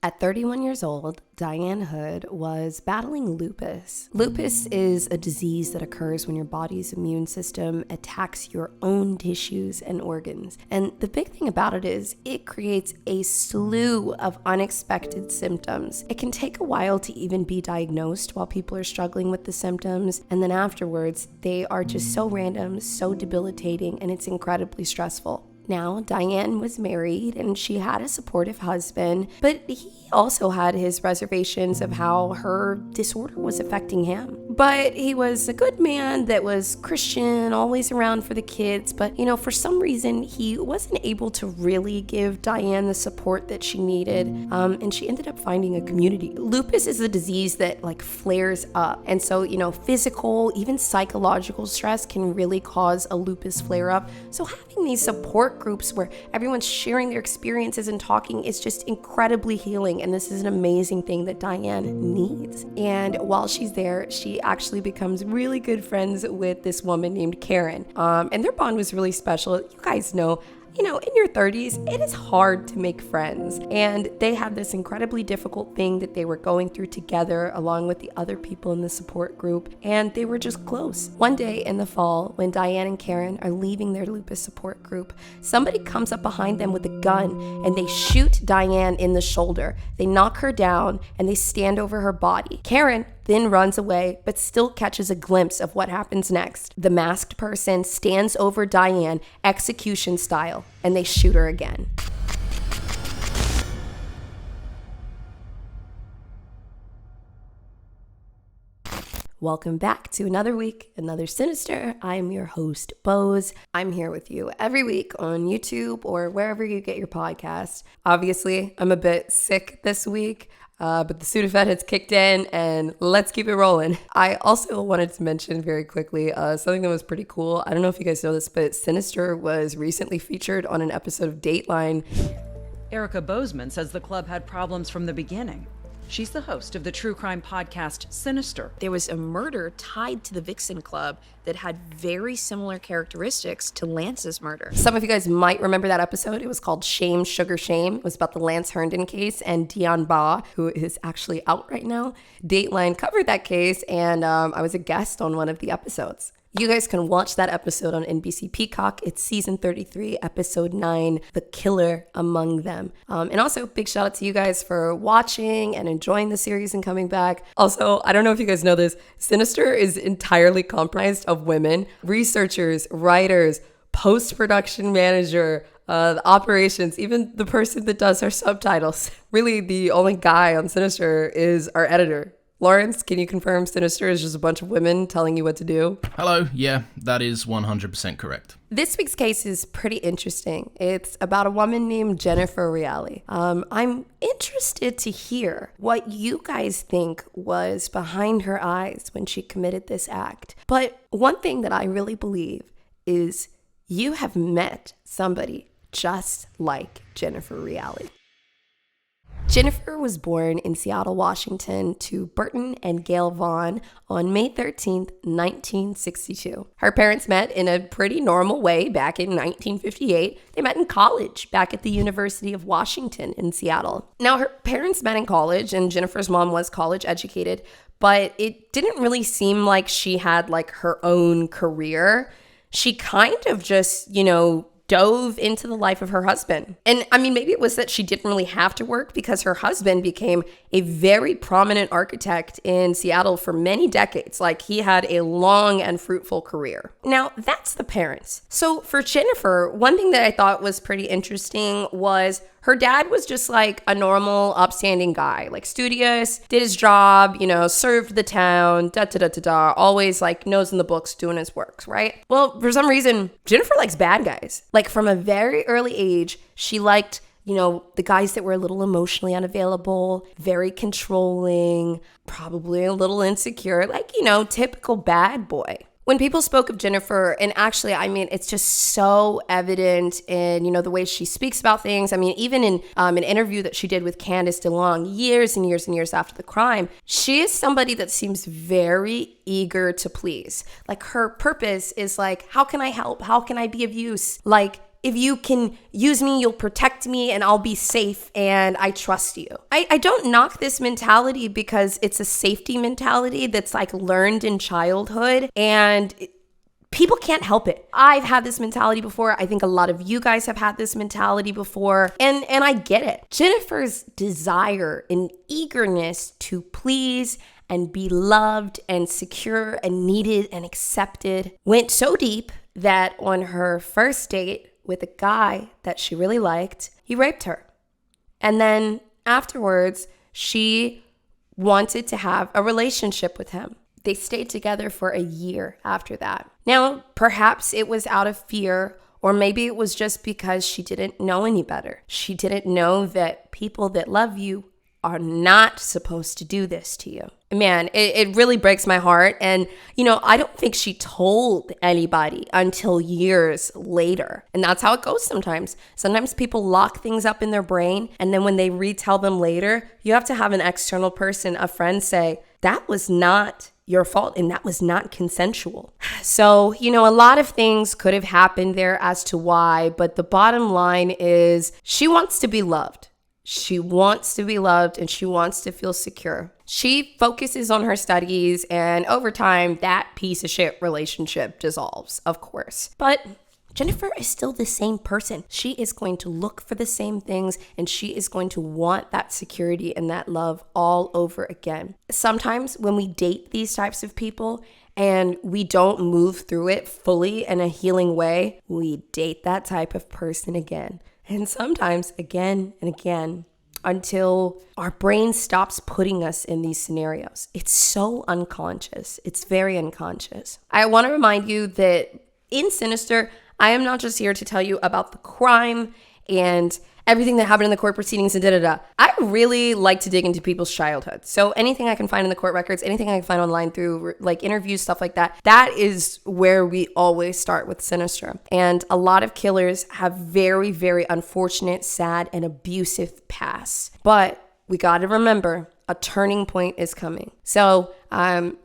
At 31 years old, Diane Hood was battling lupus. Lupus is a disease that occurs when your body's immune system attacks your own tissues and organs. And the big thing about it is it creates a slew of unexpected symptoms. It can take a while to even be diagnosed while people are struggling with the symptoms. And then afterwards, they are just so random, so debilitating, and it's incredibly stressful. Now, Diane was married and she had a supportive husband, but he also had his reservations of how her disorder was affecting him. But he was a good man that was Christian, always around for the kids. But, for some reason, he wasn't able to really give Diane the support that she needed. And she ended up finding a community. Lupus is a disease that flares up. And so, physical, even psychological stress can really cause a lupus flare up. So having these support groups where everyone's sharing their experiences and talking is just incredibly healing. And this is an amazing thing that Diane needs. And while she's there, she actually becomes really good friends with this woman named Karen. And their bond was really special. You guys know, in your 30s, it is hard to make friends. And they had this incredibly difficult thing that they were going through together along with the other people in the support group. And they were just close. One day in the fall, when Diane and Karen are leaving their lupus support group, somebody comes up behind them with a gun and they shoot Diane in the shoulder. They knock her down and they stand over her body. Karen then runs away, but still catches a glimpse of what happens next. The masked person stands over Diane, execution style, and they shoot her again. Welcome back to another week, another Sinister. I'm your host, BOZE. I'm here with you every week on YouTube or wherever you get your podcast. Obviously, I'm a bit sick this week. But the Sudafed has kicked in and let's keep it rolling. I also wanted to mention very quickly something that was pretty cool. I don't know if you guys know this, but Sinister was recently featured on an episode of Dateline. Erica Bozeman says the club had problems from the beginning. She's the host of the true crime podcast, SINISTER. There was a murder tied to the Vixen Club that had very similar characteristics to Lance's murder. Some of you guys might remember that episode. It was called Shame, Sugar, Shame. It was about the Lance Herndon case, and Dion Ba, who is actually out right now. Dateline covered that case, and I was a guest on one of the episodes. You guys can watch that episode on NBC Peacock. It's season 33, episode 9, The Killer Among Them. And also, big shout out to you guys for watching and enjoying the series and coming back. Also, I don't know if you guys know this, Sinister is entirely comprised of women, researchers, writers, post-production manager, the operations, even the person that does our subtitles. Really, the only guy on Sinister is our editor. Lawrence, can you confirm Sinister is just a bunch of women telling you what to do? Hello, yeah, that is 100% correct. This week's case is pretty interesting. It's about a woman named Jennifer Reali. I'm interested to hear what you guys think was behind her eyes when she committed this act. But one thing that I really believe is you have met somebody just like Jennifer Reali. Jennifer was born in Seattle, Washington to Burton and Gail Vaughn on May 13th, 1962. Her parents met in a pretty normal way back in 1958. They met in college back at the University of Washington in Seattle. Now, her parents met in college, and Jennifer's mom was college educated, but it didn't really seem like she had her own career. She kind of just, dove into the life of her husband. And maybe it was that she didn't really have to work because her husband became a very prominent architect in Seattle for many decades. He had a long and fruitful career. Now, that's the parents. So for Jennifer, one thing that I thought was pretty interesting was her dad was just a normal, upstanding guy, studious, did his job, served the town, always nose in the books doing his works, right? Well, for some reason, Jennifer likes bad guys. From a very early age, she liked, the guys that were a little emotionally unavailable, very controlling, probably a little insecure, typical bad boy. When people spoke of Jennifer, and actually, it's just so evident in, the way she speaks about things. Even in an interview that she did with Candace DeLong years and years and years after the crime, she is somebody that seems very eager to please. Her purpose is how can I help? How can I be of use? if you can use me, you'll protect me and I'll be safe and I trust you. I don't knock this mentality because it's a safety mentality that's like learned in childhood and people can't help it. I've had this mentality before. I think a lot of you guys have had this mentality before, and I get it. Jennifer's desire and eagerness to please and be loved and secure and needed and accepted went so deep that on her first date with a guy that she really liked, he raped her. And then afterwards, she wanted to have a relationship with him. They stayed together for a year after that. Now, perhaps it was out of fear, or maybe it was just because she didn't know any better. She didn't know that people that love you are not supposed to do this to you. Man, it really breaks my heart. And, I don't think she told anybody until years later. And that's how it goes sometimes. Sometimes people lock things up in their brain. And then when they retell them later, you have to have an external person, a friend, say, that was not your fault and that was not consensual. So, a lot of things could have happened there as to why. But the bottom line is she wants to be loved. She wants to be loved and she wants to feel secure. She focuses on her studies, and over time, that piece of shit relationship dissolves, of course. But Jennifer is still the same person. She is going to look for the same things, and she is going to want that security and that love all over again. Sometimes when we date these types of people and we don't move through it fully in a healing way, we date that type of person again. And sometimes again and again, until our brain stops putting us in these scenarios. It's so unconscious. It's very unconscious. I want to remind you that in Sinister, I am not just here to tell you about the crime and everything that happened in the court proceedings and da-da-da. I really like to dig into people's childhood. So anything I can find in the court records, anything I can find online through like interviews, stuff like that, that is where we always start with Sinister. And a lot of killers have very, very unfortunate, sad, and abusive pasts. But we got to remember, a turning point is coming. So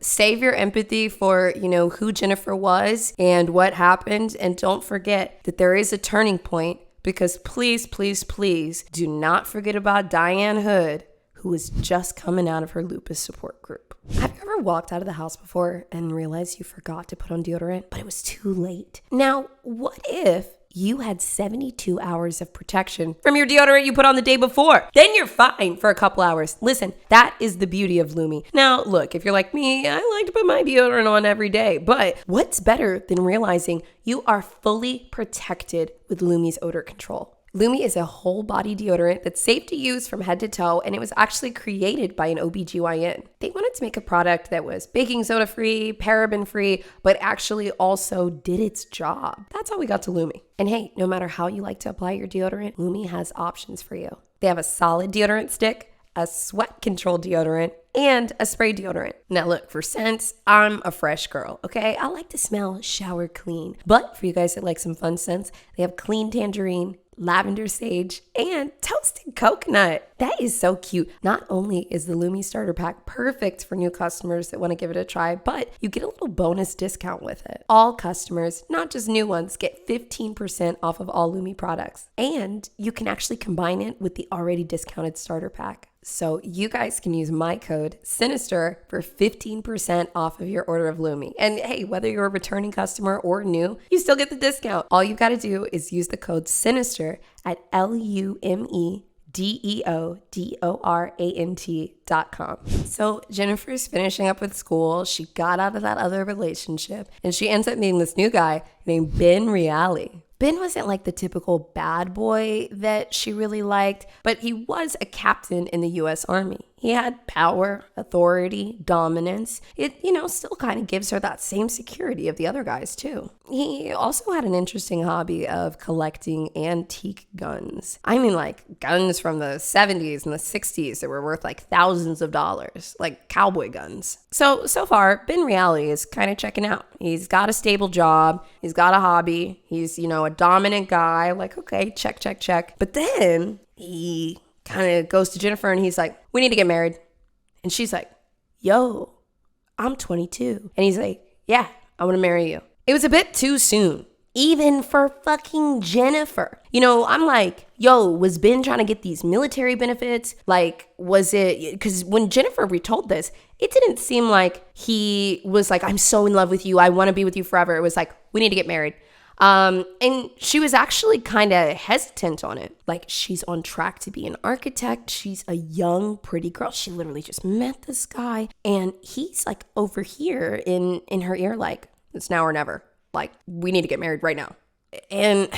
save your empathy for, who Jennifer was and what happened. And don't forget that there is a turning point. Because please, please, please do not forget about Diane Hood, who was just coming out of her lupus support group. Have you ever walked out of the house before and realized you forgot to put on deodorant, but it was too late? Now, what if you had 72 hours of protection from your deodorant you put on the day before? Then you're fine for a couple hours. Listen, that is the beauty of Lumi. Now, look, if you're like me, I like to put my deodorant on every day, but what's better than realizing you are fully protected with Lumi's odor control? Lumi is a whole body deodorant that's safe to use from head to toe, and it was actually created by an OBGYN. They wanted to make a product that was baking soda free, paraben free, but actually also did its job. That's how we got to Lumi. And hey, no matter how you like to apply your deodorant, Lumi has options for you. They have a solid deodorant stick, a sweat control deodorant, and a spray deodorant. Now look, for scents, I'm a fresh girl, okay? I like to smell shower clean. But for you guys that like some fun scents, they have clean tangerine, lavender sage, and toasted coconut. That is so cute. Not only is the Lumi starter pack perfect for new customers that want to give it a try, but you get a little bonus discount with it. All customers, not just new ones, get 15% off of all Lumi products. And you can actually combine it with the already discounted starter pack. So you guys can use my code SINISTER for 15% off of your order of Lumi. And hey, whether you're a returning customer or new, you still get the discount. All you got to do is use the code SINISTER at LUMEDEODORANT.com. So Jennifer's finishing up with school. She got out of that other relationship and she ends up meeting this new guy named Ben Reali. Ben wasn't like the typical bad boy that she really liked, but he was a captain in the U.S. Army. He had power, authority, dominance. It, still kind of gives her that same security of the other guys too. He also had an interesting hobby of collecting antique guns. I mean, like guns from the 70s and the 60s that were worth like thousands of dollars, like cowboy guns. So far, Ben Reali is kind of checking out. He's got a stable job. He's got a hobby. He's, a dominant guy. Like, okay, check. But then he kind of goes to Jennifer and he's like, we need to get married. And she's like, yo, I'm 22. And he's like, yeah, I want to marry you. It was a bit too soon. even for fucking Jennifer. You know, I'm like, yo, was Ben trying to get these military benefits? Like, was it, because when Jennifer retold this, it didn't seem like he was like, I'm so in love with you, I want to be with you forever. It was like, we need to get married. And she was actually kind of hesitant on it. Like, she's on track to be an architect. She's a young, pretty girl. She literally just met this guy. And he's like over here in her ear, like, it's now or never. Like, we need to get married right now. And,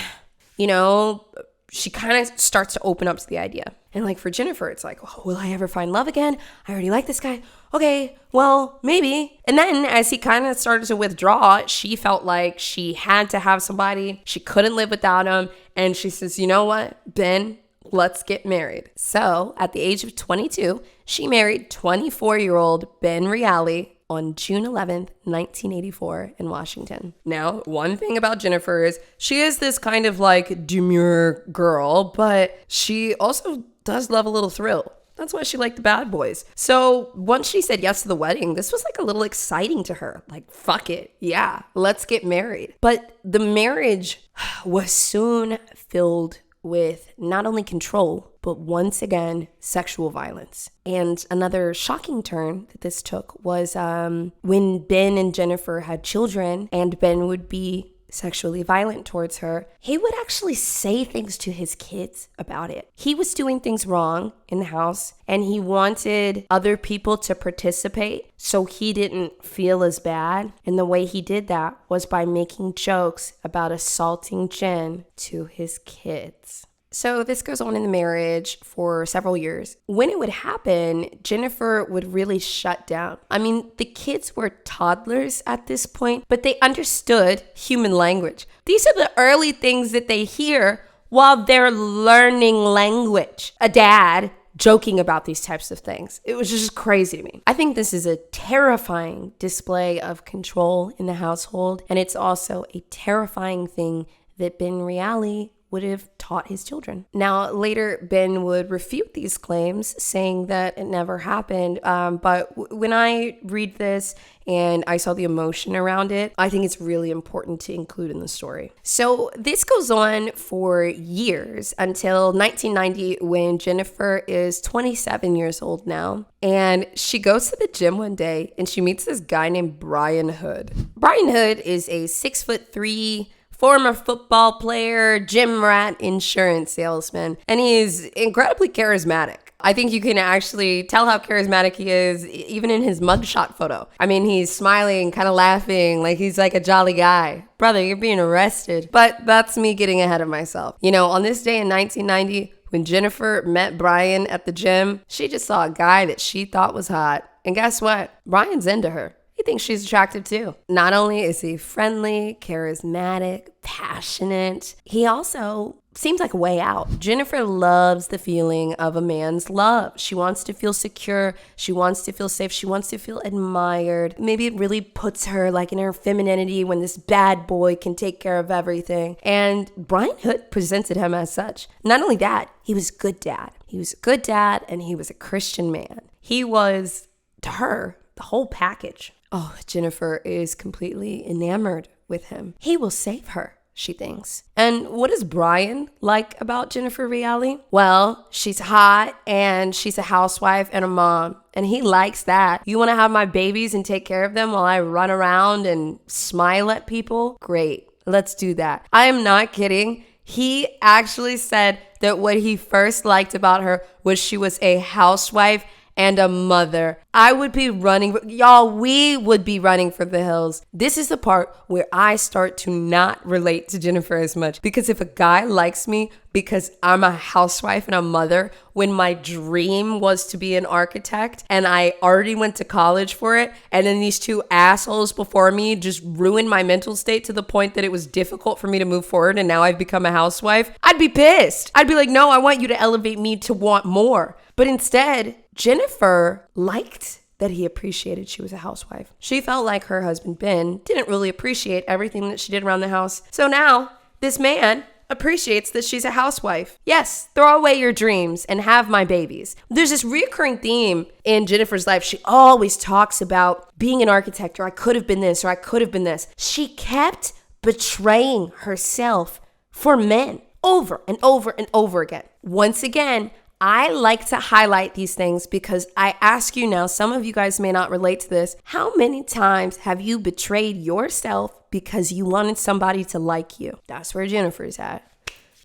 you know, she kind of starts to open up to the idea. And like for Jennifer, it's like, oh, will I ever find love again? I already like this guy. Okay, well, maybe. And then as he kind of started to withdraw, she felt like she had to have somebody. She couldn't live without him. And she says, you know what, Ben, let's get married. So at the age of 22, she married 24-year-old Ben Reali on June 11th, 1984 in Washington. Now, one thing about Jennifer is she is this kind of like demure girl, but she also does love a little thrill. That's why she liked the bad boys. So once she said yes to the wedding, this was like a little exciting to her. Like, fuck it. Yeah, let's get married. But the marriage was soon filled with not only control, but once again, sexual violence. And another shocking turn that this took was when Ben and Jennifer had children and Ben would be sexually violent towards her, he would actually say things to his kids about it. He was doing things wrong in the house and he wanted other people to participate so he didn't feel as bad. And the way he did that was by making jokes about assaulting Jen to his kids. So this goes on in the marriage for several years. When it would happen, Jennifer would really shut down. I mean, the kids were toddlers at this point, but they understood human language. These are the early things that they hear while they're learning language. A dad joking about these types of things. It was just crazy to me. I think this is a terrifying display of control in the household, and it's also a terrifying thing that Ben Reali would have taught his children. Now, later, Ben would refute these claims, saying that it never happened. But when I read this and I saw the emotion around it, I think it's really important to include in the story. So this goes on for years until 1990, when Jennifer is 27 years old now. And she goes to the gym one day and she meets this guy named Brian Hood. Brian Hood is a 6'3" former football player, gym rat, insurance salesman, and he's incredibly charismatic. I think you can actually tell how charismatic he is even in his mugshot photo. I mean, he's smiling, kind of laughing, like he's like a jolly guy. Brother, you're being arrested. But that's me getting ahead of myself. You know, on this day in 1990, when Jennifer met Brian at the gym, she just saw a guy that she thought was hot. And guess what? Brian's into her. He thinks she's attractive too. Not only is he friendly, charismatic, passionate, he also seems like a way out. Jennifer loves the feeling of a man's love. She wants to feel secure. She wants to feel safe. She wants to feel admired. Maybe it really puts her like in her femininity when this bad boy can take care of everything. And Brian Hood presented him as such. Not only that, he was a good dad. He was a good dad and he was a Christian man. He was, to her, the whole package. Oh, Jennifer is completely enamored with him. He will save her, she thinks. And what does Brian like about Jennifer Reali? Well, she's hot and she's a housewife and a mom. And he likes that. You want to have my babies and take care of them while I run around and smile at people? Great. Let's do that. I am not kidding. He actually said that what he first liked about her was she was a housewife and a mother. I would be running, y'all, we would be running for the hills. This is the part where I start to not relate to Jennifer as much. Because if a guy likes me because I'm a housewife and a mother, when my dream was to be an architect and I already went to college for it, and then these two assholes before me just ruined my mental state to the point that it was difficult for me to move forward, and now I've become a housewife, I'd be pissed. I'd be like, no, I want you to elevate me to want more. But instead, Jennifer liked that he appreciated she was a housewife. She felt like her husband, Ben, didn't really appreciate everything that she did around the house. So now, this man appreciates that she's a housewife. Yes, throw away your dreams and have my babies. There's this recurring theme in Jennifer's life. She always talks about being an architect, or I could have been this, or I could have been this. She kept betraying herself for men over and over and over again. Once again, I like to highlight these things because I ask you now, some of you guys may not relate to this. How many times have you betrayed yourself because you wanted somebody to like you? That's where Jennifer's at.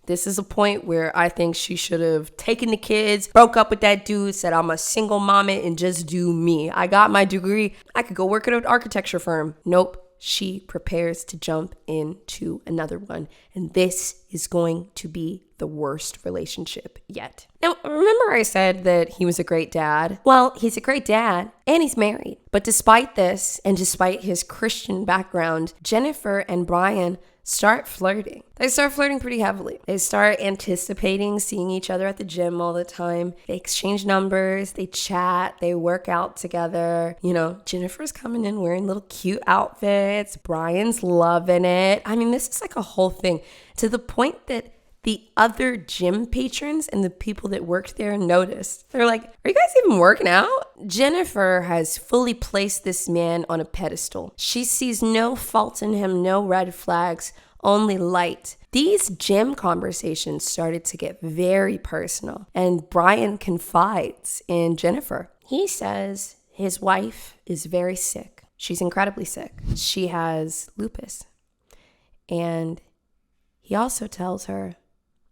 This is a point where I think she should have taken the kids, broke up with that dude, said, I'm a single mama and just do me. I got my degree. I could go work at an architecture firm. Nope. She prepares to jump into another one. And this is going to be the worst relationship yet. Now, remember I said that he was a great dad? Well, he's a great dad and he's married. But despite this, and despite his Christian background, Jennifer and Brian start flirting. They start flirting pretty heavily. They start anticipating seeing each other at the gym all the time. They exchange numbers, they chat, they work out together. You know, Jennifer's coming in wearing little cute outfits. Brian's loving it. I mean, this is like a whole thing to the point that the other gym patrons and the people that worked there noticed. They're like, are you guys even working out? Jennifer has fully placed this man on a pedestal. She sees no fault in him, no red flags, only light. These gym conversations started to get very personal, and Brian confides in Jennifer. He says his wife is very sick. She's incredibly sick. She has lupus. And he also tells her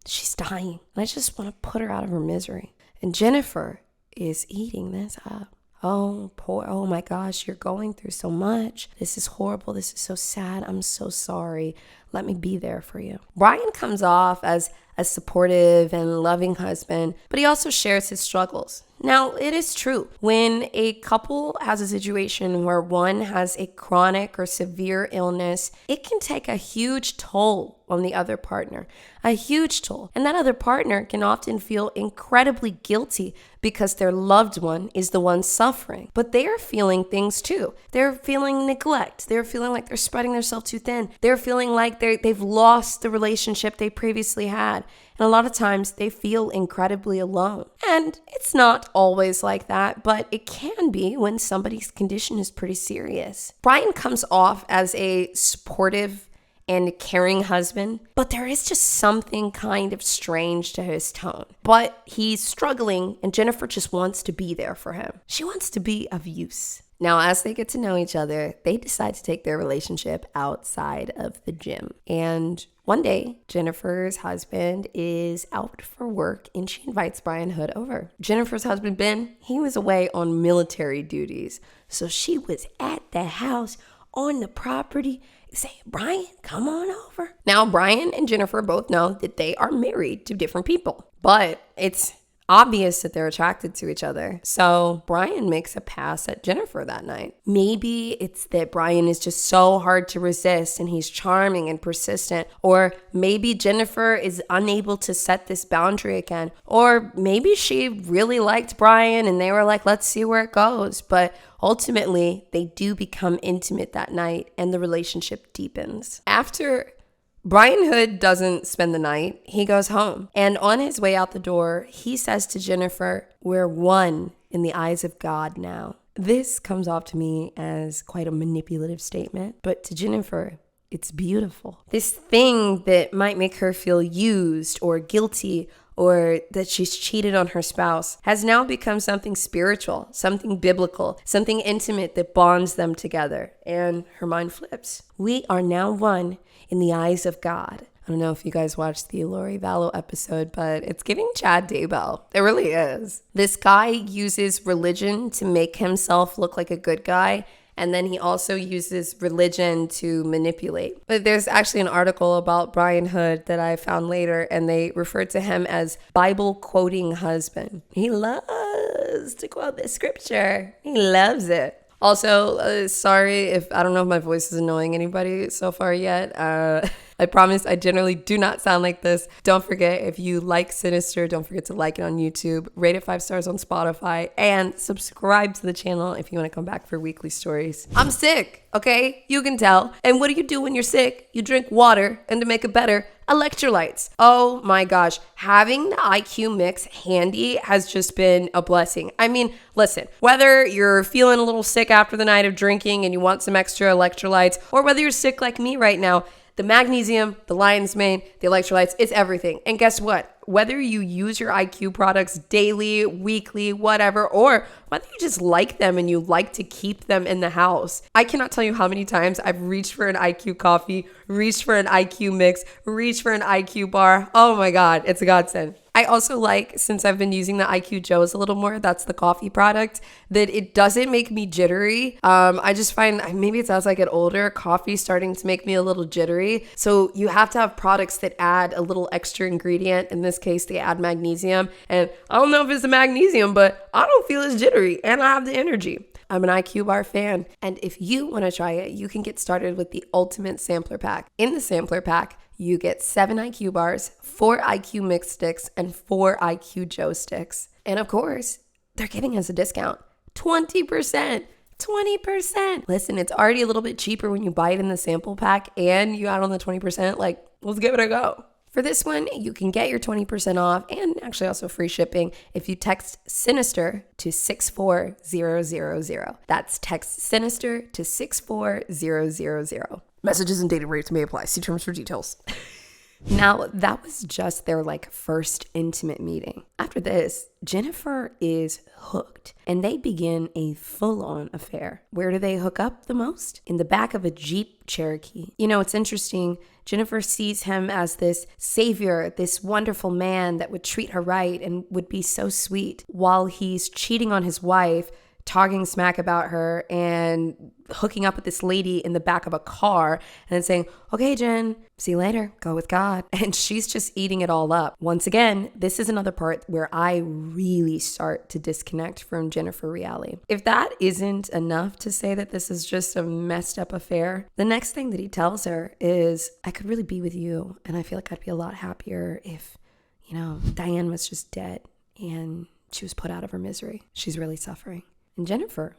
she's dying. And I just want to put her out of her misery. And Jennifer is eating this up. Oh my gosh, you're going through so much. This is horrible. This is so sad. I'm so sorry. Let me be there for you. Brian comes off as a supportive and loving husband, but he also shares his struggles. Now, it is true. When a couple has a situation where one has a chronic or severe illness, it can take a huge toll on the other partner, a huge toll. And that other partner can often feel incredibly guilty because their loved one is the one suffering. But they are feeling things too. They're feeling neglect. They're feeling like they're spreading themselves too thin. They're feeling like they've lost the relationship they previously had. And a lot of times they feel incredibly alone. And it's not always like that, but it can be when somebody's condition is pretty serious. Brian comes off as a supportive and caring husband, but there is just something kind of strange to his tone. But he's struggling, and Jennifer just wants to be there for him. She wants to be of use. Now, as they get to know each other, they decide to take their relationship outside of the gym. And one day, Jennifer's husband is out for work and she invites Brian Hood over. Jennifer's husband, Ben, he was away on military duties. So she was at the house on the property saying, Brian, come on over. Now, Brian and Jennifer both know that they are married to different people, but it's obvious that they're attracted to each other. So Brian makes a pass at Jennifer that night. Maybe it's that Brian is just so hard to resist and he's charming and persistent. Or maybe Jennifer is unable to set this boundary again. Or maybe she really liked Brian and they were like, let's see where it goes. But ultimately, they do become intimate that night and the relationship deepens. After Brian Hood doesn't spend the night. He goes home. And on his way out the door, he says to Jennifer, we're one in the eyes of God now. This comes off to me as quite a manipulative statement, but to Jennifer, it's beautiful. This thing that might make her feel used or guilty or that she's cheated on her spouse has now become something spiritual, something biblical, something intimate that bonds them together. And her mind flips. We are now one in the eyes of God. I don't know if you guys watched the Lori Vallow episode, but it's giving Chad Daybell. It really is. This guy uses religion to make himself look like a good guy, and then he also uses religion to manipulate. But there's actually an article about Brian Hood that I found later, and they referred to him as Bible-quoting husband. He loves to quote the scripture. He loves it. Also, sorry if I don't know if my voice is annoying anybody so far yet. I promise I generally do not sound like this. Don't forget, if you like Sinister, don't forget to like it on YouTube, rate it 5 stars on Spotify, and subscribe to the channel if you want to come back for weekly stories. I'm sick, okay? You can tell. And what do you do when you're sick? You drink water, and to make it better, electrolytes. Oh my gosh, having the IQ mix handy has just been a blessing. I mean, listen, whether you're feeling a little sick after the night of drinking and you want some extra electrolytes, or whether you're sick like me right now, The magnesium, the lion's mane, the electrolytes, it's everything. And guess what? Whether you use your IQ products daily, weekly, whatever, or whether you just like them and you like to keep them in the house, I cannot tell you how many times I've reached for an IQ coffee, reached for an IQ mix, reached for an IQ bar. Oh my God, it's a godsend. I also like, since I've been using the IQ Joes a little more, that's the coffee product, that it doesn't make me jittery. I just find, maybe it's as I get older, coffee's starting to make me a little jittery. So you have to have products that add a little extra ingredient. In this case, they add magnesium. And I don't know if it's the magnesium, but I don't feel as jittery and I have the energy. I'm an IQ bar fan. And if you want to try it, you can get started with the ultimate sampler pack. In the sampler pack, you get 7 IQ bars, 4 IQ mix sticks, and 4 IQ Joe sticks. And of course, they're giving us a discount. 20%. 20%. Listen, it's already a little bit cheaper when you buy it in the sample pack and you add on the 20%. Like, let's give it a go. For this one, you can get your 20% off and actually also free shipping if you text SINISTER to 64000. That's text SINISTER to 64000. Messages and data rates may apply. See terms for details. Now, that was just their first intimate meeting. After this, Jennifer is hooked and they begin a full-on affair. Where do they hook up the most? In the back of a Jeep Cherokee. You know, it's interesting. Jennifer sees him as this savior, this wonderful man that would treat her right and would be so sweet while he's cheating on his wife, talking smack about her and hooking up with this lady in the back of a car and then saying, okay, Jen, see you later, go with God. And she's just eating it all up. Once again, this is another part where I really start to disconnect from Jennifer Reali. If that isn't enough to say that this is just a messed up affair, the next thing that he tells her is, I could really be with you and I feel like I'd be a lot happier if, Diane was just dead and she was put out of her misery. She's really suffering. And Jennifer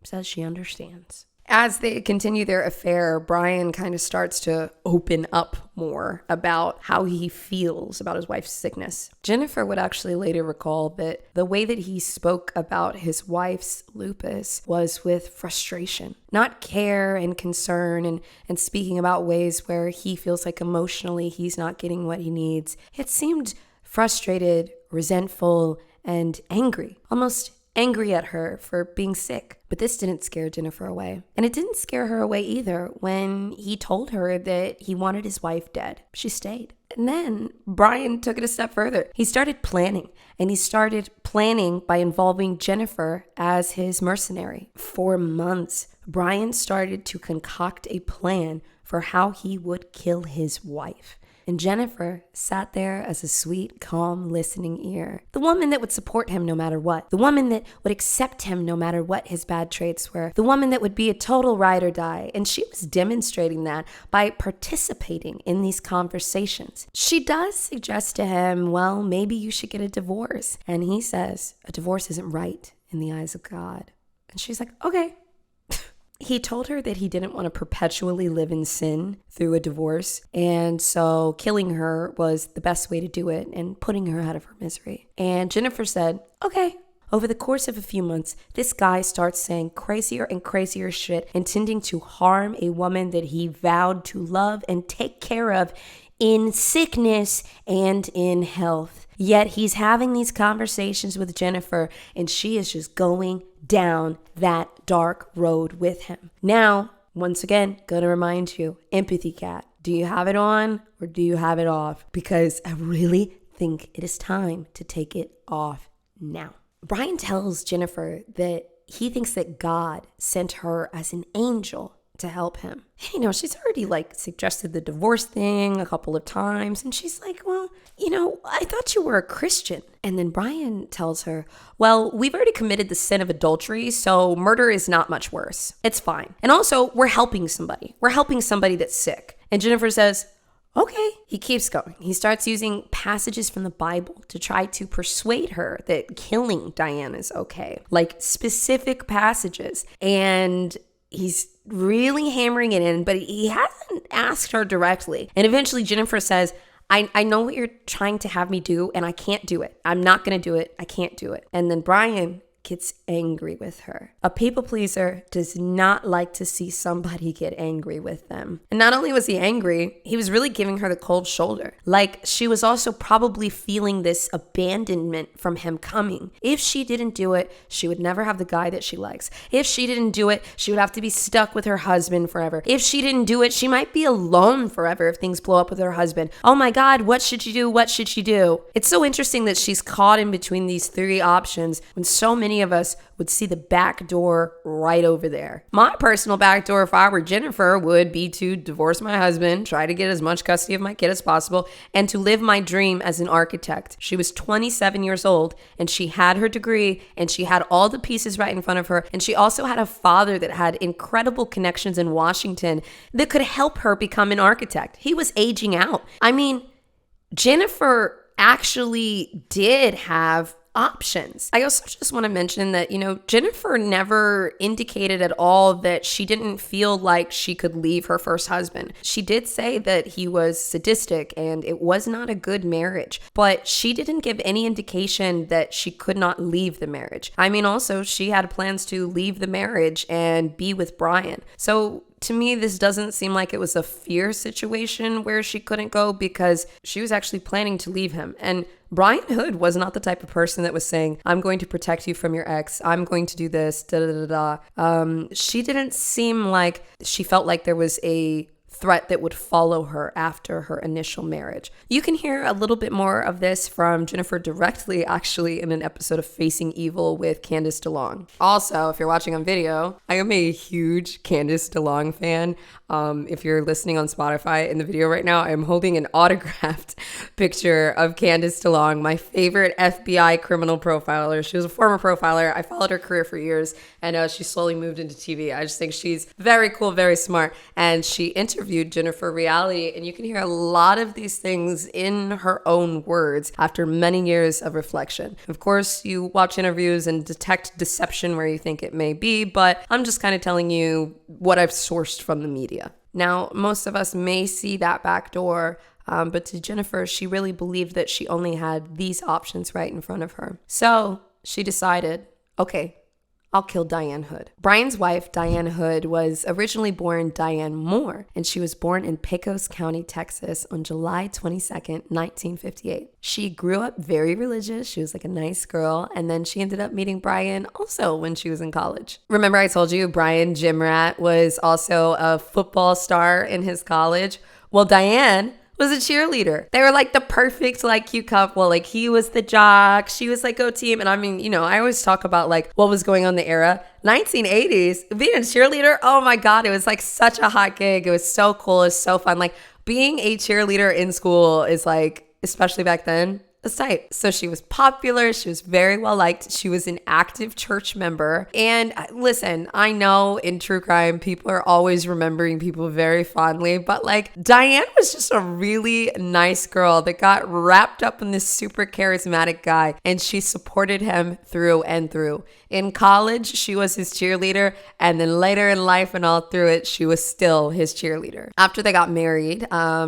says she understands. As they continue their affair, Brian kind of starts to open up more about how he feels about his wife's sickness. Jennifer would actually later recall that the way that he spoke about his wife's lupus was with frustration, not care and concern and speaking about ways where he feels like emotionally he's not getting what he needs. It seemed frustrated, resentful, and angry, almost angry at her for being sick. But this didn't scare Jennifer away. And it didn't scare her away either when he told her that he wanted his wife dead. She stayed. And then Brian took it a step further. He started planning. And he started planning by involving Jennifer as his mercenary. For months, Brian started to concoct a plan for how he would kill his wife. And Jennifer sat there as a sweet, calm, listening ear. The woman that would support him no matter what. The woman that would accept him no matter what his bad traits were. The woman that would be a total ride or die. And she was demonstrating that by participating in these conversations. She does suggest to him, well, maybe you should get a divorce. And he says, a divorce isn't right in the eyes of God. And she's like, okay. He told her that he didn't want to perpetually live in sin through a divorce. And so killing her was the best way to do it and putting her out of her misery. And Jennifer said, okay. Over the course of a few months, this guy starts saying crazier and crazier shit, intending to harm a woman that he vowed to love and take care of in sickness and in health. Yet he's having these conversations with Jennifer and she is just going down that dark road with him. Now, once again, gonna remind you, empathy cat. Do you have it on or do you have it off? Because I really think it is time to take it off now. Brian tells Jennifer that he thinks that God sent her as an angel to help him. She's already suggested the divorce thing a couple of times. And she's like, well, I thought you were a Christian. And then Brian tells her, well, we've already committed the sin of adultery, so murder is not much worse. It's fine. And also, we're helping somebody. We're helping somebody that's sick. And Jennifer says, okay. He keeps going. He starts using passages from the Bible to try to persuade her that killing Diane is okay. Specific passages. And he's really hammering it in, but he hasn't asked her directly. And eventually Jennifer says, I know what you're trying to have me do, and I can't do it. I'm not going to do it. I can't do it. And then Brian gets angry with her. A people pleaser does not like to see somebody get angry with them. And not only was he angry, he was really giving her the cold shoulder. Like, she was also probably feeling this abandonment from him coming. If she didn't do it, she would never have the guy that she likes. If she didn't do it, she would have to be stuck with her husband forever. If she didn't do it, she might be alone forever if things blow up with her husband. Oh my God, what should she do? What should she do? It's so interesting that she's caught in between these three options when so many of us would see the back door right over there. My personal back door, if I were Jennifer, would be to divorce my husband, try to get as much custody of my kid as possible, and to live my dream as an architect. She was 27 years old, and she had her degree, and she had all the pieces right in front of her, and she also had a father that had incredible connections in Washington that could help her become an architect. He was aging out. I mean, Jennifer actually did have options. I also just want to mention that, Jennifer never indicated at all that she didn't feel like she could leave her first husband. She did say that he was sadistic and it was not a good marriage, but she didn't give any indication that she could not leave the marriage. I mean, also, she had plans to leave the marriage and be with Brian. So to me, this doesn't seem like it was a fear situation where she couldn't go, because she was actually planning to leave him. And Brian Hood was not the type of person that was saying, I'm going to protect you from your ex. I'm going to do this, She didn't seem like she felt like there was a threat that would follow her after her initial marriage. You can hear a little bit more of this from Jennifer directly, actually, in an episode of Facing Evil with Candice DeLong. Also, if you're watching on video, I am a huge Candice DeLong fan. If you're listening on Spotify in the video right now, I'm holding an autographed picture of Candice DeLong, my favorite FBI criminal profiler. She was a former profiler. I followed her career for years, and she slowly moved into TV. I just think she's very cool, very smart, and she interviewed Jennifer Reali, and you can hear a lot of these things in her own words after many years of reflection. Of course, you watch interviews and detect deception where you think it may be, but I'm just kind of telling you what I've sourced from the media. Now, most of us may see that back door, but to Jennifer, she really believed that she only had these options right in front of her. So she decided, okay, I'll kill Diane Hood. Brian's wife, Diane Hood, was originally born Diane Moore, and she was born in Pecos County, Texas on July 22nd, 1958. She grew up very religious. She was like a nice girl, and then she ended up meeting Brian also when she was in college. Remember I told you Brian Jimrat was also a football star in his college? Well, Diane was a cheerleader. They were like the perfect cute couple. Like, he was the jock, she was like go team. And I mean, I always talk about like what was going on in the era. 1980s, being a cheerleader, oh my God, it was like such a hot gig. It was so cool, it was so fun. Like, being a cheerleader in school is like, especially back then, it's tight. So she was popular. She was very well liked. She was an active church member. And listen, I know in true crime, people are always remembering people very fondly, but like, Diane was just a really nice girl that got wrapped up in this super charismatic guy, and she supported him through and through. In college, she was his cheerleader, and then later in life and all through it, she was still his cheerleader. After they got married,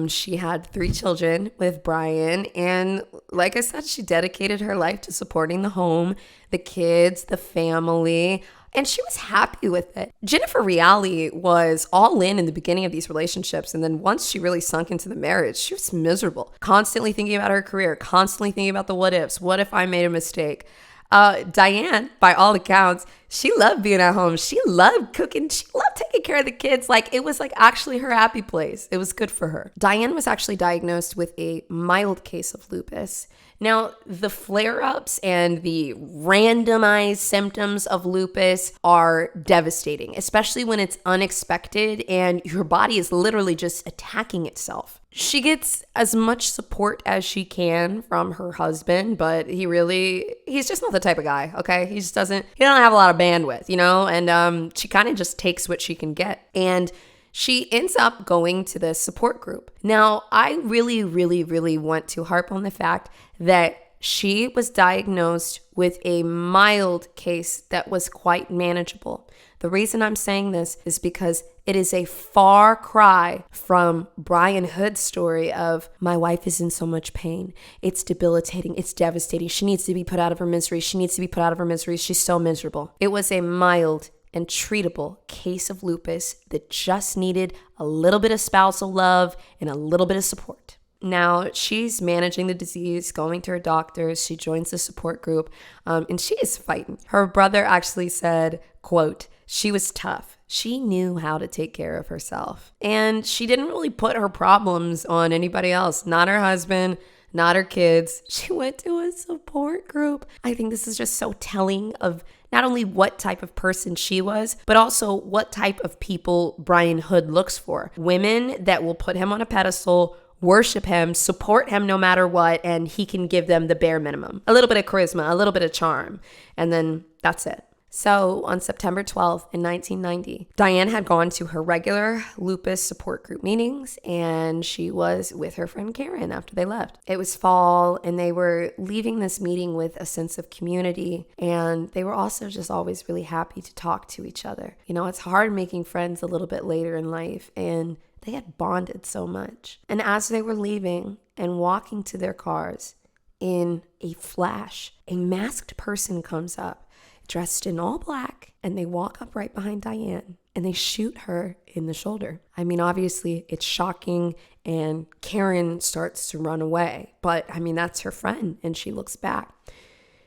she had 3 children with Brian, and like I said, she dedicated her life to supporting the home, the kids, the family, and she was happy with it. Jennifer Reali was all in the beginning of these relationships, and then once she really sunk into the marriage, she was miserable, constantly thinking about her career, constantly thinking about the what ifs. What if I made a mistake? Diane, by all accounts, she loved being at home. She loved cooking. She loved taking care of the kids. Like, it was like actually her happy place. It was good for her. Diane was actually diagnosed with a mild case of lupus. Now, the flare-ups and the randomized symptoms of lupus are devastating, especially when it's unexpected and your body is literally just attacking itself. She gets as much support as she can from her husband, but he's just not the type of guy, okay? He don't have a lot of bandwidth, and she kind of just takes what she can get. And she ends up going to the support group. Now, I really, really, really want to harp on the fact that She was diagnosed with a mild case that was quite manageable. The reason I'm saying this is because it is a far cry from Brian Hood's story of, my wife is in so much pain. It's debilitating. It's devastating. She needs to be put out of her misery. She needs to be put out of her misery. She's so miserable. It was a mild and treatable case of lupus that just needed a little bit of spousal love and a little bit of support. Now, she's managing the disease, going to her doctors. She joins the support group, and she is fighting. Her brother actually said, quote, she was tough. She knew how to take care of herself. And she didn't really put her problems on anybody else, not her husband, not her kids. She went to a support group. I think this is just so telling of not only what type of person she was, but also what type of people Brian Hood looks for. Women that will put him on a pedestal, worship him, support him no matter what, and he can give them the bare minimum. A little bit of charisma, a little bit of charm, and then that's it. So on September 12th in 1990, Diane had gone to her regular lupus support group meetings, and she was with her friend Karen after they left. It was fall, and they were leaving this meeting with a sense of community, and they were also just always really happy to talk to each other. You know, it's hard making friends a little bit later in life, and they had bonded so much. And as they were leaving and walking to their cars, in a flash, a masked person comes up, dressed in all black, and they walk up right behind Diane and they shoot her in the shoulder. I mean, obviously it's shocking, and Karen starts to run away, but I mean, that's her friend, and she looks back.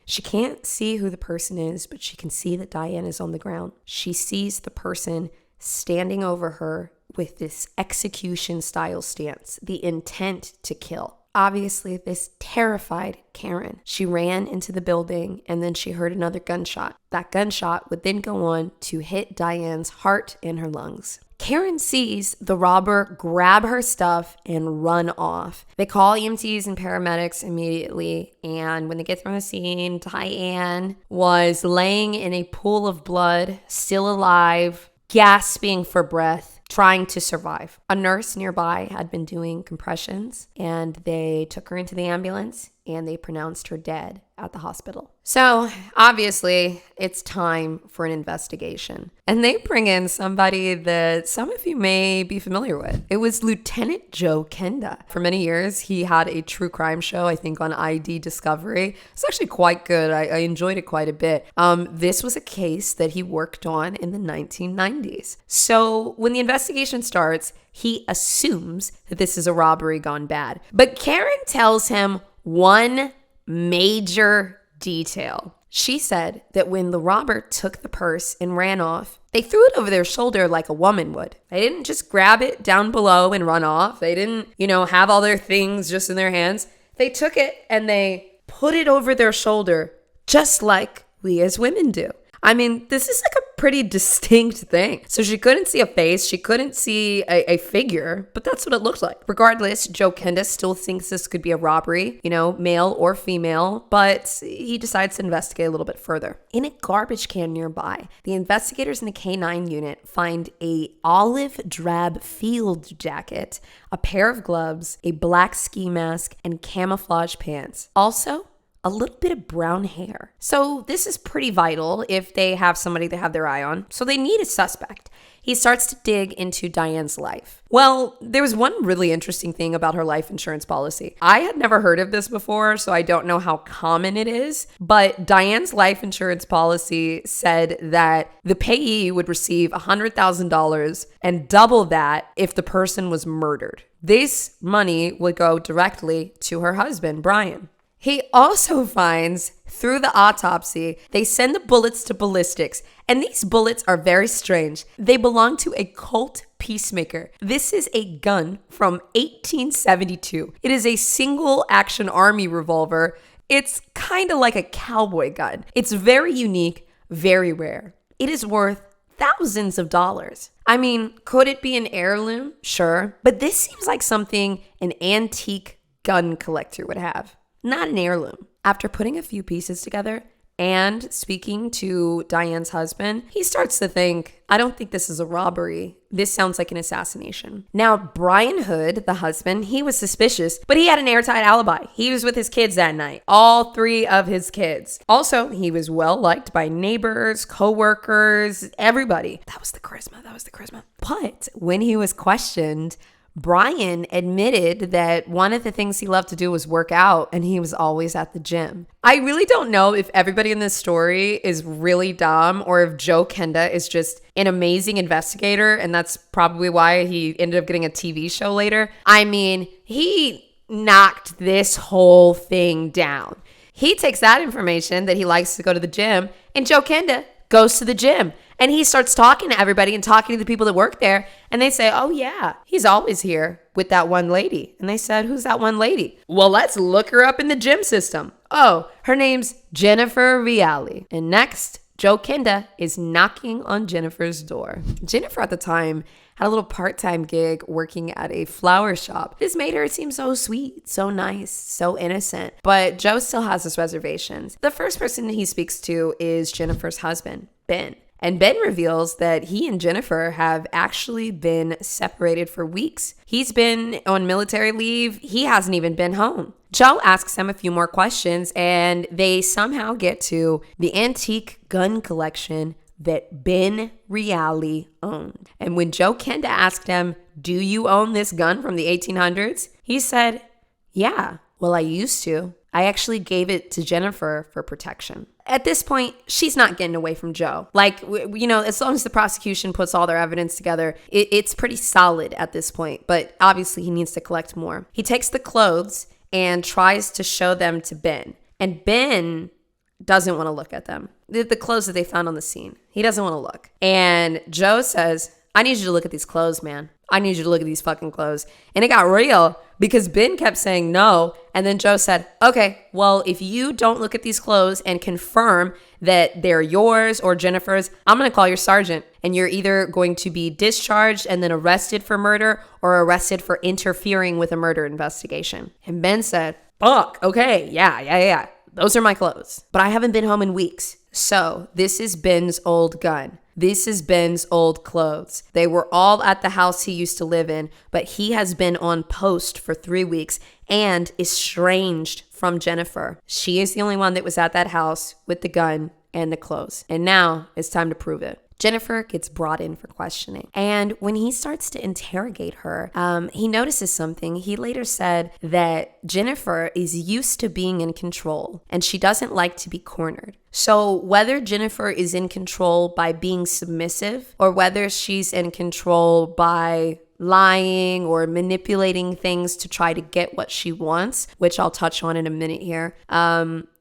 She can't see who the person is, but she can see that Diane is on the ground. She sees the person standing over her with this execution style stance, the intent to kill. Obviously, this terrified Karen. She ran into the building, and then she heard another gunshot. That gunshot would then go on to hit Diane's heart and her lungs. Karen sees the robber grab her stuff and run off. They call EMTs and paramedics immediately, and when they get from the scene, Diane was laying in a pool of blood, still alive, gasping for breath, trying to survive. A nurse nearby had been doing compressions, and they took her into the ambulance and they pronounced her dead at the hospital. So obviously it's time for an investigation, and they bring in somebody that some of you may be familiar with. It was Lieutenant Joe Kenda. For many years, he had a true crime show, I think on ID Discovery. It's actually quite good. I enjoyed it quite a bit. This was a case that he worked on in the 1990s. So when the investigation starts, he assumes that this is a robbery gone bad. But Karen tells him one major detail. She said that when the robber took the purse and ran off, they threw it over their shoulder like a woman would. They didn't just grab it down below and run off. They didn't, have all their things just in their hands. They took it and they put it over their shoulder just like we as women do. I mean, this is like a pretty distinct thing. So she couldn't see a face. She couldn't see a figure, but that's what it looked like. Regardless, Joe Kenda still thinks this could be a robbery, male or female, but he decides to investigate a little bit further. In a garbage can nearby, the investigators in the K9 unit find a olive drab field jacket, a pair of gloves, a black ski mask, and camouflage pants. Also, a little bit of brown hair. So this is pretty vital if they have somebody they have their eye on. So they need a suspect. He starts to dig into Diane's life. Well, there was one really interesting thing about her life insurance policy. I had never heard of this before, so I don't know how common it is, but Diane's life insurance policy said that the payee would receive $100,000 and double that if the person was murdered. This money would go directly to her husband, Brian. He also finds, through the autopsy, they send the bullets to ballistics, and these bullets are very strange. They belong to a Colt Peacemaker. This is a gun from 1872. It is a single action army revolver. It's kind of like a cowboy gun. It's very unique, very rare. It is worth thousands of dollars. I mean, could it be an heirloom? Sure. But this seems like something an antique gun collector would have. Not an heirloom. After putting a few pieces together, And speaking to Diane's husband, he starts to think, I don't think this is a robbery. This sounds like an assassination. Now, Brian Hood, the husband, he was suspicious, but he had an airtight alibi. He was with his kids that night, all 3 of his kids. Also, he was well liked by neighbors, co-workers, everybody. That was the charisma. But when he was questioned, Brian admitted that one of the things he loved to do was work out, and he was always at the gym. I really don't know if everybody in this story is really dumb or if Joe Kenda is just an amazing investigator, and that's probably why he ended up getting a TV show later. I mean, he knocked this whole thing down. He takes that information that he likes to go to the gym, and Joe Kenda goes to the gym. And he starts talking to everybody and talking to the people that work there. And they say, oh, yeah, he's always here with that one lady. And they said, who's that one lady? Well, let's look her up in the gym system. Oh, her name's Jennifer Reali. And next, Joe Kenda is knocking on Jennifer's door. Jennifer at the time had a little part-time gig working at a flower shop. This made her seem so sweet, so nice, so innocent. But Joe still has his reservations. The first person he speaks to is Jennifer's husband, Ben. And Ben reveals that he and Jennifer have actually been separated for weeks. He's been on military leave. He hasn't even been home. Joe asks him a few more questions, and they somehow get to the antique gun collection that Ben Reali owned. And when Joe Kenda asked him, do you own this gun from the 1800s? He said, yeah, well, I used to. I actually gave it to Jennifer for protection. At this point, she's not getting away from Joe. Like, you know, as long as the prosecution puts all their evidence together, it's pretty solid at this point. But obviously, he needs to collect more. He takes the clothes and tries to show them to Ben. And Ben doesn't want to look at them. The clothes that they found on the scene. He doesn't want to look. And Joe says, I need you to look at these clothes, man. I need you to look at these fucking clothes. And it got real because Ben kept saying no. And then Joe said, okay, well, if you don't look at these clothes and confirm that they're yours or Jennifer's, I'm going to call your sergeant. And you're either going to be discharged and then arrested for murder or arrested for interfering with a murder investigation. And Ben said, fuck, okay, yeah. Those are my clothes. But I haven't been home in weeks. So this is Ben's old gun. This is Ben's old clothes. They were all at the house he used to live in, but he has been on post for 3 weeks and estranged from Jennifer. She is the only one that was at that house with the gun and the clothes. And now it's time to prove it. Jennifer gets brought in for questioning. And when he starts to interrogate her, he notices something. He later said that Jennifer is used to being in control and she doesn't like to be cornered. So whether Jennifer is in control by being submissive or whether she's in control by lying or manipulating things to try to get what she wants, which I'll touch on in a minute here,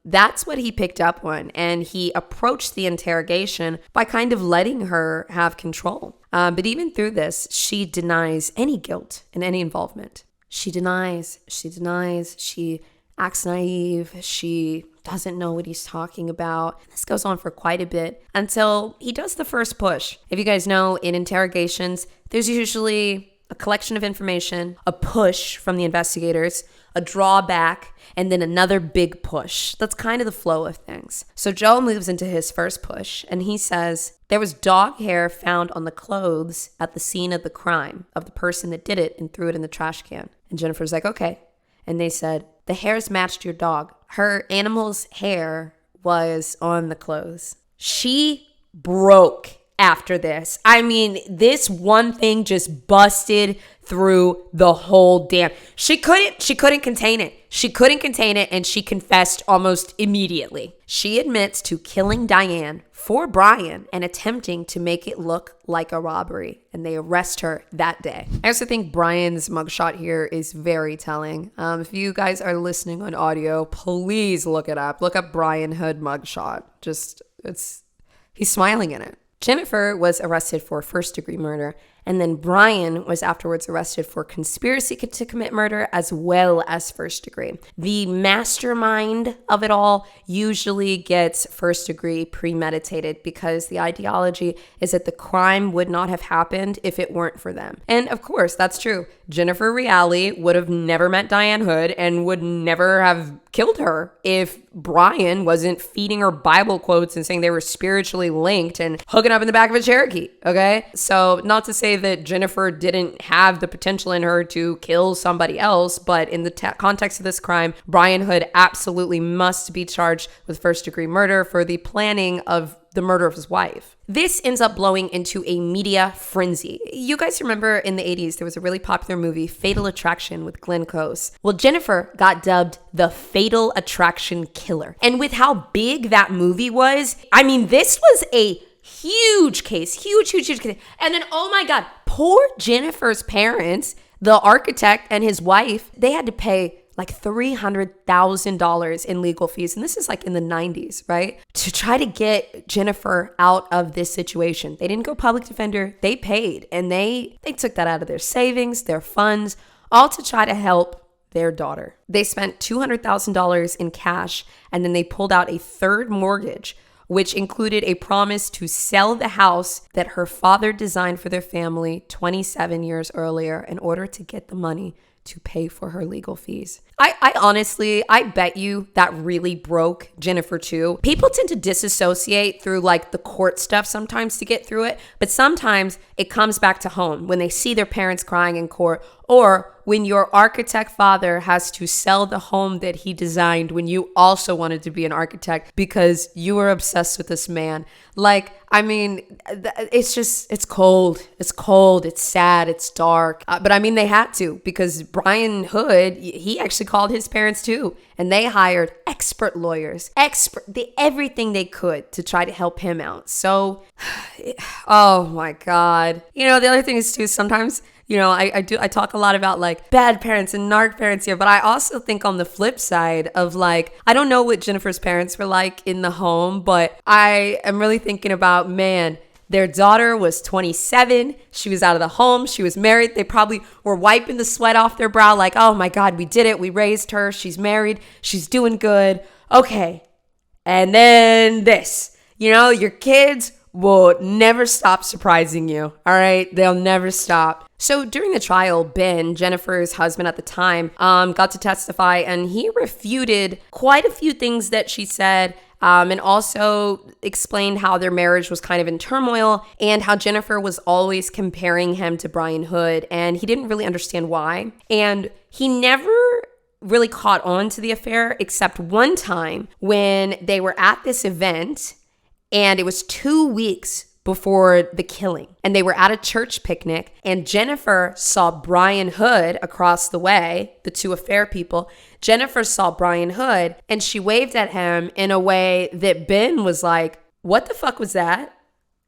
that's what he picked up on. And he approached the interrogation by kind of letting her have control. But even through this, she denies any guilt and any involvement. She denies, she acts naive, she doesn't know what he's talking about. This goes on for quite a bit until he does the first push. If you guys know, in interrogations, there's usually a collection of information, a push from the investigators, a drawback, and then another big push. That's kind of the flow of things. So Joe moves into his first push, and he says, there was dog hair found on the clothes at the scene of the crime of the person that did it and threw it in the trash can. And Jennifer's like, okay. And they said, the hairs matched your dog. Her animal's hair was on the clothes. She broke after this. I mean, this one thing just busted through the whole damn. She couldn't contain it. She couldn't contain it, and she confessed almost immediately. She admits to killing Diane for Brian and attempting to make it look like a robbery, and they arrest her that day. I also think Brian's mugshot here is very telling. If you guys are listening on audio, please look it up. Look up Brian Hood mugshot. He's smiling in it. Jennifer was arrested for first-degree murder And then Brian was afterwards arrested for conspiracy to commit murder as well as first degree. The mastermind of it all usually gets first degree premeditated because the ideology is that the crime would not have happened if it weren't for them. And of course, that's true. Jennifer Reali would have never met Diane Hood and would never have killed her if Brian wasn't feeding her Bible quotes and saying they were spiritually linked and hooking up in the back of a Cherokee, okay? So not to say that Jennifer didn't have the potential in her to kill somebody else, but in the context of this crime, Brian Hood absolutely must be charged with first degree murder for the planning of the murder of his wife. This ends up blowing into a media frenzy. You guys remember in the 80s, there was a really popular movie, Fatal Attraction with Glenn Close. Well, Jennifer got dubbed the Fatal Attraction Killer. And with how big that movie was, I mean, this was a huge case, huge case. And then, oh my God, poor Jennifer's parents, the architect and his wife, they had to pay like $300,000 in legal fees. And this is like in the 90s, right? To try to get Jennifer out of this situation. They didn't go public defender. They paid. And they took that out of their savings, their funds, all to try to help their daughter. They spent $200,000 in cash, and then they pulled out a third mortgage, which included a promise to sell the house that her father designed for their family 27 years earlier in order to get the money to pay for her legal fees. I honestly, I bet you that really broke Jennifer too. People tend to disassociate through like the court stuff sometimes to get through it, but sometimes it comes back to home when they see their parents crying in court, or when your architect father has to sell the home that he designed when you also wanted to be an architect because you were obsessed with this man. Like, I mean, it's cold. It's cold. It's sad. It's dark. But I mean, they had to, because Brian Hood, he actually called his parents too. And they hired expert lawyers, everything they could to try to help him out. So, oh my God. You know, the other thing is too, sometimes, you know, I talk a lot about like bad parents and narc parents here, but I also think on the flip side of like, I don't know what Jennifer's parents were like in the home, but I am really thinking about, man, their daughter was 27. She was out of the home. She was married. They probably were wiping the sweat off their brow like, oh my God, we did it. We raised her. She's married. She's doing good. Okay. And then this, you know, your kids will never stop surprising you. All right. They'll never stop. So during the trial, Ben, Jennifer's husband at the time, got to testify, and he refuted quite a few things that she said, and also explained how their marriage was kind of in turmoil and how Jennifer was always comparing him to Brian Hood, and he didn't really understand why. And he never really caught on to the affair except one time when they were at this event, and it was 2 weeks before the killing. And they were at a church picnic, and Jennifer saw Brian Hood across the way, the two affair people. Jennifer saw Brian Hood, and she waved at him in a way that Ben was like, what the fuck was that?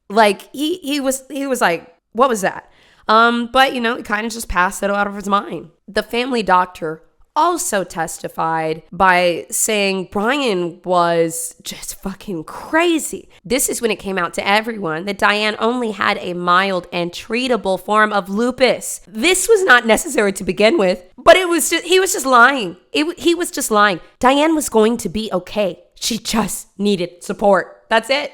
Like, he was like, what was that? But, you know, he kind of just passed it out of his mind. The family doctor also testified by saying Brian was just fucking crazy. This is when it came out to everyone that Diane only had a mild and treatable form of lupus. This was not necessary to begin with, but he was just lying. He was just lying. Diane was going to be okay. She just needed support. That's it.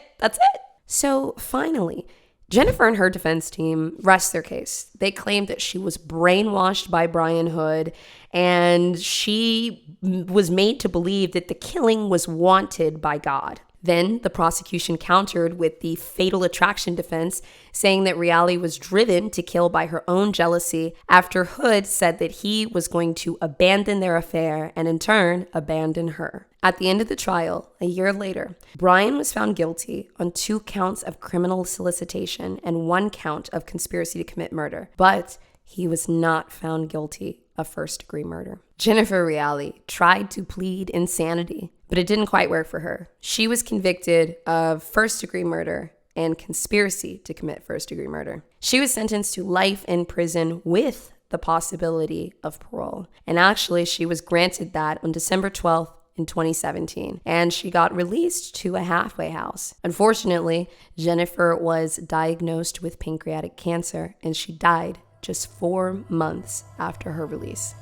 So finally, Jennifer and her defense team rest their case. They claimed that she was brainwashed by Brian Hood, and she was made to believe that the killing was wanted by God. Then the prosecution countered with the fatal attraction defense, saying that Reali was driven to kill by her own jealousy after Hood said that he was going to abandon their affair and in turn abandon her. At the end of the trial, a year later, Brian was found guilty on 2 counts of criminal solicitation and 1 count of conspiracy to commit murder, but he was not found guilty of first-degree murder. Jennifer Reali tried to plead insanity, but it didn't quite work for her. She was convicted of first-degree murder and conspiracy to commit first-degree murder. She was sentenced to life in prison with the possibility of parole. And actually, she was granted that on December 12th, in 2017, and she got released to a halfway house. Unfortunately, Jennifer was diagnosed with pancreatic cancer, and she died just 4 months after her release.